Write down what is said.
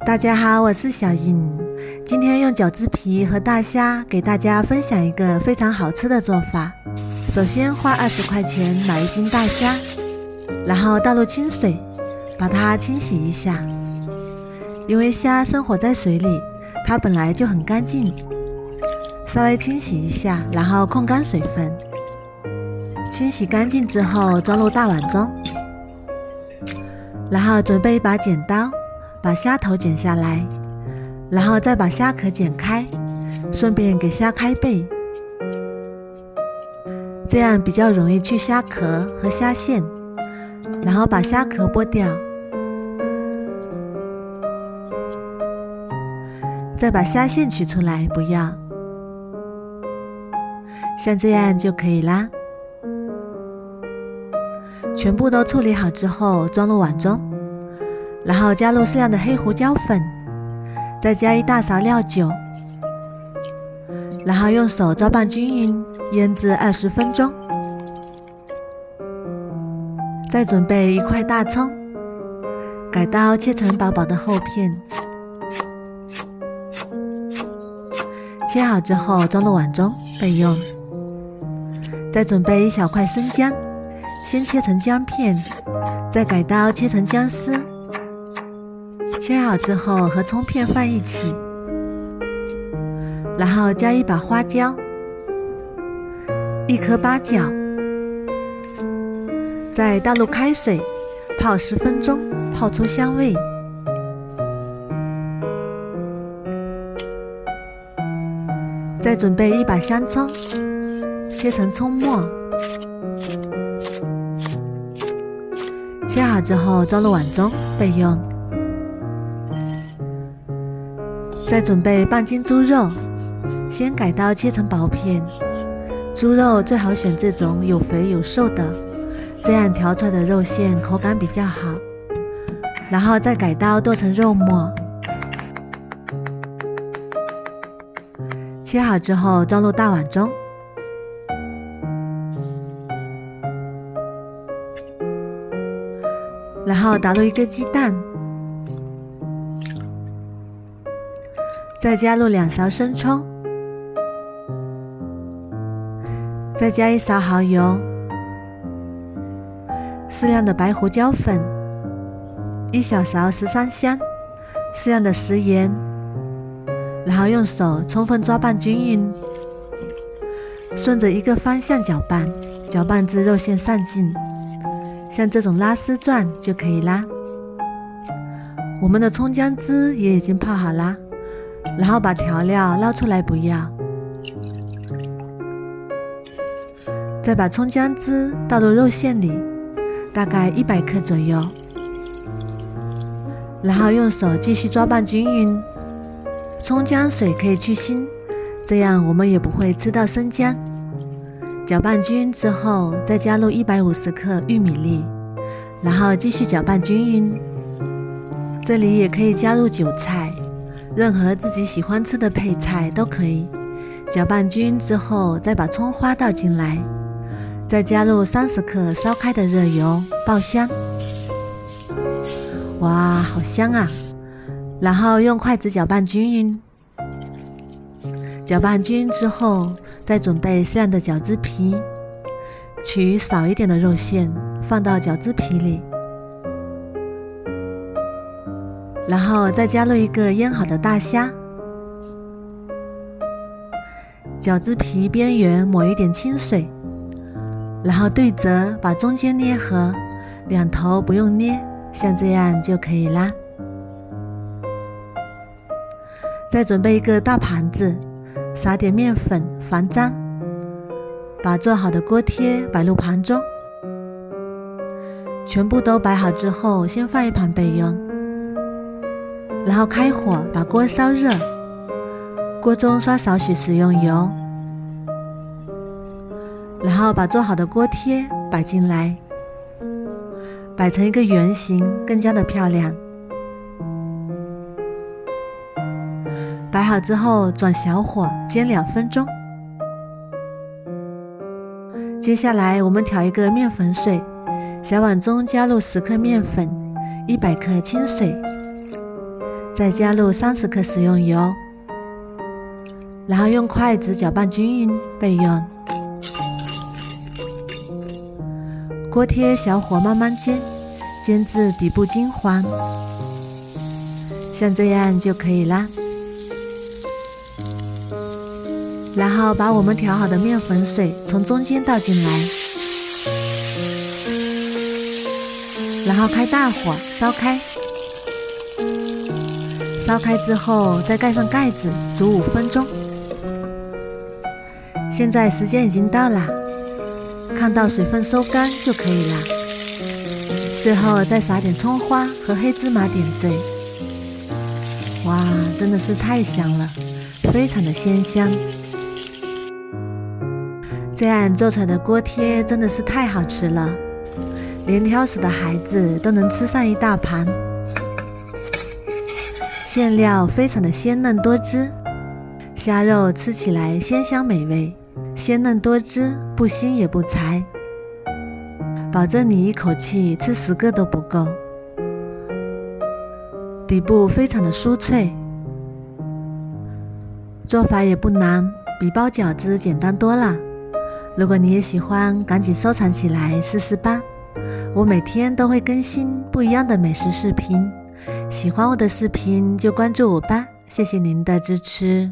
大家好，我是小颖。今天用饺子皮和大虾给大家分享一个非常好吃的做法。首先花20块钱买1斤大虾，然后倒入清水，把它清洗一下。因为虾生活在水里，它本来就很干净，稍微清洗一下，然后控干水分。清洗干净之后装入大碗中，然后准备一把剪刀，把虾头剪下来，然后再把虾壳剪开，顺便给虾开背，这样比较容易去虾壳和虾线。然后把虾壳剥掉，再把虾线取出来，不要，像这样就可以啦。全部都处理好之后装入碗中，然后加入适量的黑胡椒粉，再加1大勺料酒，然后用手抓拌均匀，腌制20分钟。再准备1块大葱，改刀切成薄薄的厚片，切好之后装入碗中备用。再准备1小块生姜，先切成姜片，再改刀切成姜丝，切好之后和葱片放一起，然后加1把花椒，1颗八角，再倒入开水泡10分钟，泡出香味。再准备1把香葱，切成葱末，切好之后装入碗中备用。再准备半斤猪肉，先改刀切成薄片，猪肉最好选这种有肥有瘦的，这样调出来的肉馅口感比较好。然后再改刀剁成肉末，切好之后装入大碗中，然后打入1个鸡蛋，再加入2勺生抽，再加1勺蚝油，适量的白胡椒粉，1小勺十三香，适量的食盐，然后用手充分抓拌均匀，顺着一个方向搅拌，搅拌至肉馅上劲，像这种拉丝状就可以啦。我们的葱姜汁也已经泡好啦，然后把调料捞出来不要，再把葱姜汁倒入肉馅里，大概100克左右，然后用手继续抓拌均匀。葱姜水可以去腥，这样我们也不会吃到生姜。搅拌均匀之后，再加入150克玉米粒，然后继续搅拌均匀。这里也可以加入韭菜，任何自己喜欢吃的配菜都可以。搅拌均匀之后，再把葱花倒进来，再加入30克烧开的热油，爆香。哇，好香啊！然后用筷子搅拌均匀。搅拌均匀之后，再准备适量的饺子皮，取少一点的肉馅放到饺子皮里，然后再加入1个腌好的大虾，饺子皮边缘抹一点清水，然后对折把中间捏合，两头不用捏，像这样就可以啦。再准备1个大盘子，撒点面粉防粘，把做好的锅贴摆入盘中。全部都摆好之后，先放一旁备用。然后开火把锅烧热，锅中刷少许食用油，然后把做好的锅贴摆进来，摆成一个圆形，更加的漂亮。摆好之后转小火煎2分钟。接下来我们调一个面粉水，小碗中加入10克面粉，100克清水，再加入30克食用油，然后用筷子搅拌均匀备用。锅贴小火慢慢煎，煎至底部金黄，像这样就可以啦。然后把我们调好的面粉水从中间倒进来，然后开大火烧开。烧开之后再盖上盖子煮5分钟。现在时间已经到了，看到水分收干就可以了。最后再撒点葱花和黑芝麻点缀。哇，真的是太香了，非常的鲜香。这样做出来的锅贴真的是太好吃了，连挑食的孩子都能吃上一大盘。馅料非常的鲜嫩多汁，虾肉吃起来鲜香美味，鲜嫩多汁，不腥也不柴，保证你一口气吃10个都不够。底部非常的酥脆，做法也不难，比包饺子简单多了。如果你也喜欢，赶紧收藏起来试试吧。我每天都会更新不一样的美食视频，喜欢我的视频就关注我吧，谢谢您的支持。